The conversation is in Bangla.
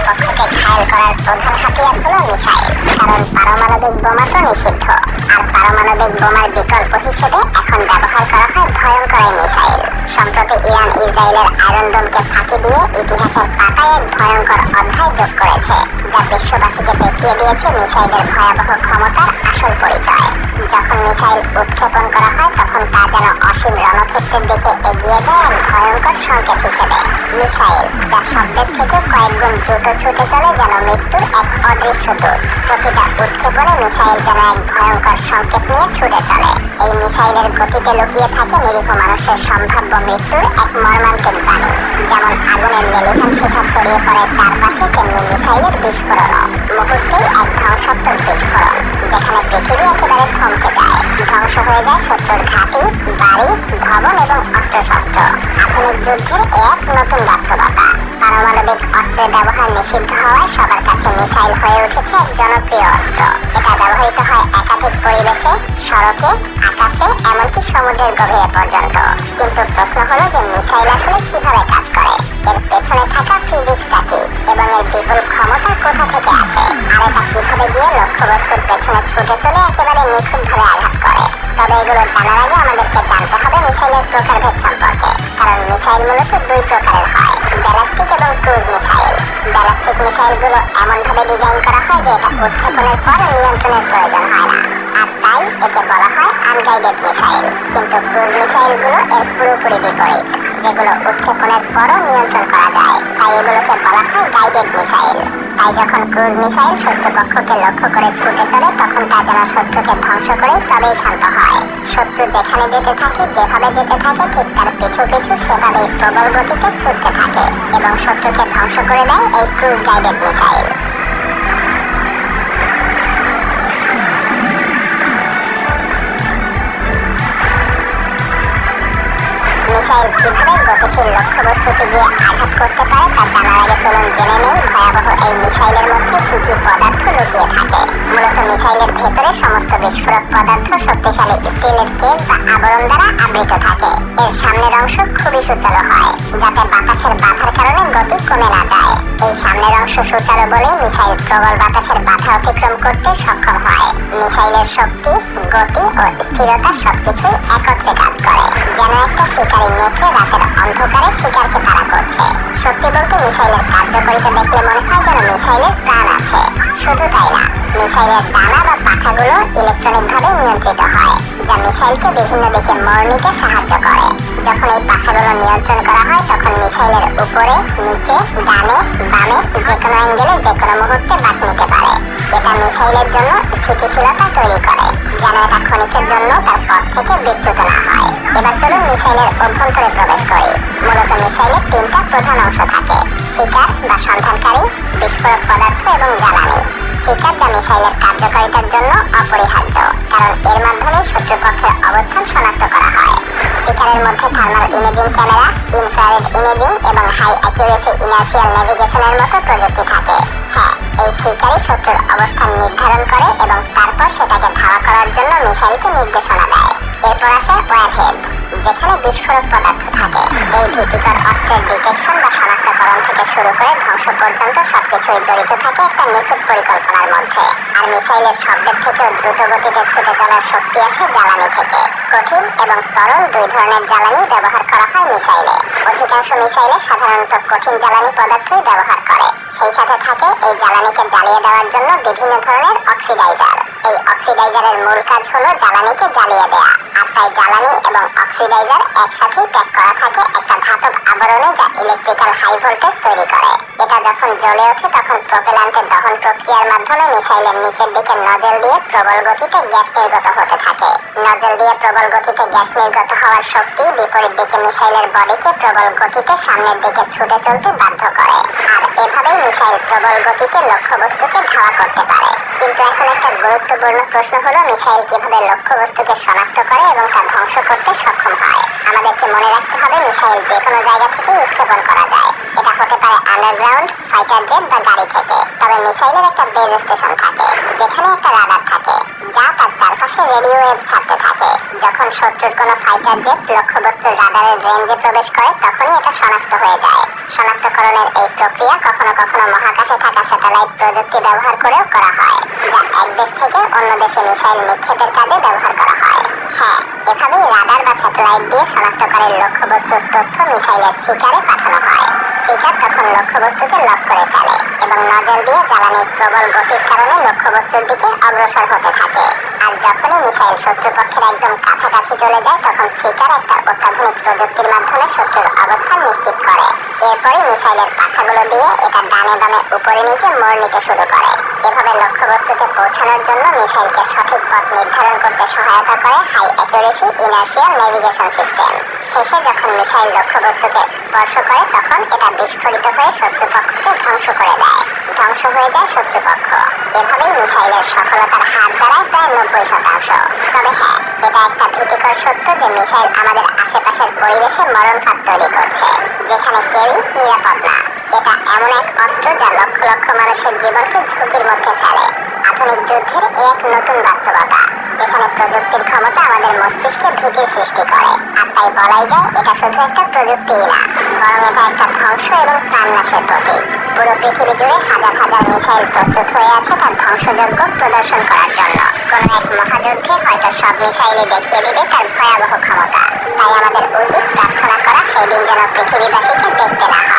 শত্রুপক্ষকে ঘায়েল করার প্রধান হাতিয়ার হলো মিসাইল। কারণ পারমাণবিক বোমা তো নিষিদ্ধ, আর পারমাণবিক বোমার বিকল্প হিসেবে এখন ব্যবহার করা হয় ভয়ঙ্কর এই মিসাইল। সম্প্রতি ইরান ইসরায়েলের আয়রন ডোমকে ফাঁকি দিয়ে ইতিহাসের পাতায় এক ভয়ঙ্কর অধ্যায় যোগ করেছে, যা বিশ্ববাসীকে দেখিয়ে দিয়েছে মিসাইলের ভয়াবহ ক্ষমতার আসল পরিচয়। যখন মিসাইল উৎক্ষেপণ করা হয় তখন তা যেন অসীম রণক্ষেত্রের দিকে এগিয়ে যায় এক ভয়ঙ্কর সংকেত হিসেবে। মিসাইল, যার শব্দের থেকে কয়েক গুণ দ্রুত ছুটে চলে যেন মৃত্যুর এক অদৃশ্য দূত। প্রতিটা উৎক্ষেপণে মিসাইল যেন এক ভয়ঙ্কর সংকেত নিয়ে ছুটে চলে। এই মিসাইলের গতিতে লুকিয়ে থাকে নিরীহ মানুষের সম্ভাব্য মৃত্যুর এক মর্মান্তিক বাণী। যেমন আগুনের লেলিহান শিখা ছড়িয়ে পড়ে চারপাশে, তেমনি মিসাইলের বিস্ফোরণও মুহূর্তেই এক ধ্বংসাত্মক বিস্ফোরণ, যেখানে পৃথিবী একেবারে থমকে যায়। ধ্বংস হয়ে যায় শত্রুর ঘাঁটি, বাড়ি, ভবন এবং অস্ত্রশস্ত্র। আধুনিক যুদ্ধের এক নতুন বাস্তবতা। পারমাণবিক অস্ত্রের ব্যবহার নিষিদ্ধ হওয়ায় সবার কাছে মিসাইল হয়ে উঠেছে এক জনপ্রিয় অস্ত্র। এটা ব্যবহৃত হয় একাধিক পরিবেশে, সড়কে, আকাশে, এমনকি সমুদ্রের গভীরে পর্যন্ত। কিন্তু প্রশ্ন হলো যে মিসাইল আসলে কিভাবে কাজ করে, এর পেছনে থাকা ফিজিক্সটা কি এবং এর বিপুল ক্ষমতা কোথা থেকে আসে, আর এটা কিভাবে গিয়ে লক্ষ্যবস্তুর পেছনে ছুটে চলে একেবারে নিখুঁতভাবে আঘাত করে। তবে এগুলো জানার আগে আমাদেরকে জানতে হবে মিসাইলের প্রকারভেদ সম্পর্কে। কারণ মিসাইল মূলত দুই প্রকারের হয়, ব্যালিস্টিক এবং ক্রুজ মিসাইল। ব্যালিস্টিক মিসাইলগুলো এমনভাবে ডিজাইন করা হয় যে এটা উৎক্ষেপণের পর নিয়ন্ত্রণের প্রয়োজন হয় না, আর তাই একে বলা হয় আনগাইডেড মিসাইল। কিন্তু ক্রুজ মিসাইলগুলো এর পুরোপুরি বিপরীত, যেগুলো উৎক্ষেপণের পরও নিয়ন্ত্রণ করা যায়, তাই এগুলোকে বলা হয় গাইডেড মিসাইল। তাই যখন ক্রুজ মিসাইল শত্রুপক্ষকে লক্ষ্য করে ছুটে চলে তখন তা যেন শত্রুকে ধ্বংস করে তবেই ক্ষান্ত হয়। শত্রু যেখানে যেতে থাকে, যেভাবে যেতে থাকে, ঠিক তার পিছু পিছু সেভাবেই প্রবল গতিতে ছুটতে থাকে এবং শত্রুকে ধ্বংস করে দেয় এই ক্রুজ গাইডেড মিসাইল। মিসাইল কিভাবে গতিশীল লক্ষ্যবস্তুতে গিয়ে আঘাত করতে পারে তা জানার আগে চলুন জেনে নেই ভয়াবহ এই মিসাইলের মধ্যে কি কি পদার্থ লুকিয়ে থাকে। মূলত মিসাইলের ভেতরে সমস্ত বিস্ফোরক পদার্থ শক্তিশালী স্টিলের কেস বা আবরণ দ্বারা আবৃত থাকে। এর সামনের অংশ খুবই সুচারু হয়, যাতে বাতাসের বাধার কারণে গতি কমে না যায়। এই সামনের অংশ সুচারু বলে মিসাইল প্রবল বাতাসের বাধা অতিক্রম করতে সক্ষম হয়। মিসাইলের শক্তি, গতি ও স্থিরতা সবকিছুই একত্রে কাজ করে, যেন একটা শিকারী নেকড়ে রাতের অন্ধকারে শিকারকে তাড়া করছে। সত্যি বলতে মিসাইলের কার্যকারিতা দেখলে মনে হয় যেন মিসাইলের প্রাণ আছে। শুধু তাই না, মিসাইলের ডানা বা পাখাগুলো ইলেকট্রনিকভাবে নিয়ন্ত্রিত হয়, যা মিসাইলকে বিভিন্ন দিকে মোড় নিতে সাহায্য করে। যখন এই পাখাগুলো নিয়ন্ত্রণ করা হয় তখন মিসাইলের উপরে, নিচে, ডানে, বামে যে কোনো অ্যাঙ্গেলে যে কোনো মুহূর্তে বাঁক নিতে পারে। এটা মিসাইলের জন্য স্থিতিশীলতা তৈরি করে, যেন এটা ক্ষণিকের জন্য তার পথ থেকে বিচ্যুত না হয়। এবার চলুন মিসাইলের অভ্যন্তরে প্রবেশ করি। মূলত মিসাইলের তিনটা প্রধান অংশ থাকে: শিকার বা সন্ধানকারী, বিস্ফোরক পদার্থ এবং জ্বালানি। শিকার, যা মিসাইলের কার্যকারিতার জন্য অপরিহার্য, কারণ এর মাধ্যমে শত্রুপক্ষের অবস্থান শনাক্ত করা হয়। শিকারের মধ্যে thermal imaging camera, infrared imaging এবং হাই অ্যাকুরেসি ইনার্শিয়াল নেভিগেশনের মতো প্রযুক্তি থাকে। হ্যাঁ, এই শিকারই শত্রুর অবস্থান নির্ধারণ করে এবং তারপর সেটাকে ধাওয়া করার জন্য মিসাইলকে নির্দেশনা দেয়। এরপর আসে ওয়্যারহেড, যেখানে বিস্ফোরক পদার্থ থাকে। এই ভীতিকর অস্ত্রের ডিটেকশন বা শনাক্তকরণ থেকে শুরু করে ধ্বংস পর্যন্ত সবকিছুই জড়িত থাকে একটা নিখুঁত পরিকল্পনার মধ্যে। আর মিসাইলের শব্দের থেকেও দ্রুত গতিতে ছুটে চলার শক্তি আসে জ্বালানি থেকে। কঠিন এবং তরল দুই ধরনের জ্বালানি ব্যবহার করা হয় মিসাইলে। অধিকাংশ মিসাইলে সাধারণত কঠিন জ্বালানি পদার্থই ব্যবহার করে। সেই সাথে থাকে এই জ্বালানিকে জ্বালিয়ে দেওয়ার জন্য বিভিন্ন ধরনের অক্সিডাইজার। এই অক্সিডাইজারের মূল কাজ হলো জ্বালানিকে জ্বালিয়ে দেয়া, আর তাই জ্বালানি এবং অক্সিডাইজার একসাথেই প্যাক করা থাকে একটা ধাতব আবরণে, যা ইলেকট্রিক্যাল হাই ভোল্টেজ তৈরি করে। এটা যখন জ্বলে ওঠে তখন প্রপেলান্টের দহন প্রক্রিয়ার মাধ্যমে মিসাইলের নিচের দিকে নজল দিয়ে প্রবল গতিতে গ্যাস নির্গত হতে থাকে। নজল দিয়ে প্রবল গতিতে গ্যাস নির্গত হওয়ার শক্তি বিপরীত দিকে মিসাইলের বডিকে প্রবল গতিতে সামনের দিকে ছুটে চলতে বাধ্য করে, আর এভাবেই মিসাইল প্রবল গতিতে লক্ষ্যবস্তুকে ধাওয়া করতে পারে। কিন্তু এখন একটা গুরুত্বপূর্ণ প্রশ্ন হলো মিসাইল কিভাবে লক্ষ্যবস্তুকে শনাক্ত করে এবং তা ধ্বংস করতে সক্ষম হয়। আমাদেরকে মনে রাখতে হবে মিসাইল যে কোনো জায়গা থেকে উৎক্ষেপণ করা যায়। এটা হতে পারে আন্ডারগ্রাউন্ড, ফাইটার জেট বা গাড়ি থেকে। তবে মিসাইলের একটা বেজ স্টেশন থাকে, যেখানে একটা রাডার থাকে, যা তার চারপাশে রেডিও ওয়েভ ছাড়তে থাকে। যখন শত্রুর কোনো ফাইটার জেট লক্ষ্যবস্তুর রাডারের রেঞ্জে প্রবেশ করে তখনই এটা শনাক্ত হয়ে যায়। শনাক্তকরণের এই প্রক্রিয়া কখনো কখনো কখনো মহাকাশে থাকা স্যাটেলাইট প্রযুক্তি ব্যবহার করেও করা হয়, যা এক দেশ থেকে অন্য দেশে মিসাইল নিক্ষেপের কাজে ব্যবহার করা হয়। হ্যাঁ, এভাবেই রাডার বা স্যাটেলাইট দিয়ে শনাক্তকারীর লক্ষ্যবস্তুর তথ্য মিসাইলের শিকারে পাঠানো হয়। শিকার তখন লক্ষ্যবস্তুকে লক করে ফেলে এবং নজর দিয়ে জ্বালানির প্রবল গতির কারণে লক্ষ্যবস্তুর দিকে অগ্রসর হতে থাকে। আর যখনই মিসাইল শত্রুপক্ষের একদম কাছাকাছি চলে যায়, তখন শিকার একটা অত্যাধুনিক প্রযুক্তির মাধ্যমে শত্রুর অবস্থান নিশ্চিত করে। এরপরই মিসাইলের পাখাগুলো দিয়ে এটা ডানে বামে উপরে নিচে মোড় নিতে শুরু করে। এভাবে লক্ষ্যবস্তুতে পৌঁছানোর জন্য মিসাইলকে সঠিক পথ নির্ধারণ করতে সহায়তা করে high accuracy inertial navigation system. শেষে যখন মিসাইল লক্ষ্যবস্তুকে স্পর্শ করে, তখন এটা বিস্ফোরিত হয়ে শত্রুপক্ষকে ধ্বংস করে দেয়। ধ্বংস হয়ে যায় শত্রুপক্ষ। এভাবেই মিসাইলের সফলতার হার দাঁড়ায় প্রায় 90%। তবে হ্যাঁ, এটা একটা ভীতিকর সত্য যে মিসাইল আমাদের আশেপাশের পরিবেশে মরণফাঁদ তৈরি করছে, যেখানে কেউই নিরাপদ না। এটা এমন এক অস্ত্র যা লক্ষ লক্ষ মানুষের জীবনকে ঝুঁকির মধ্যে ফেলে। আধুনিক যুদ্ধের এক নতুন বাস্তবতা, যেখানে প্রযুক্তির ক্ষমতা আমাদের মস্তিষ্কে ভীতির সৃষ্টি করে। আর তাই বলাই যায়, এটা শুধু একটা প্রযুক্তিই না, বরং এটা একটা ধ্বংস এবং প্রাণনাশের প্রতীক। পুরো পৃথিবী জুড়ে হাজার হাজার মিসাইল প্রস্তুত হয়ে আছে তার ধ্বংসযজ্ঞ প্রদর্শন করার জন্য। কোনো এক মহাযুদ্ধে হয়তো সব মিসাইলই দেখিয়ে দিবে তার ভয়াবহ ক্ষমতা। তাই আমাদের উচিত প্রার্থনা করা, সেই দিন যেন পৃথিবীবাসীকে দেখতে না হয়।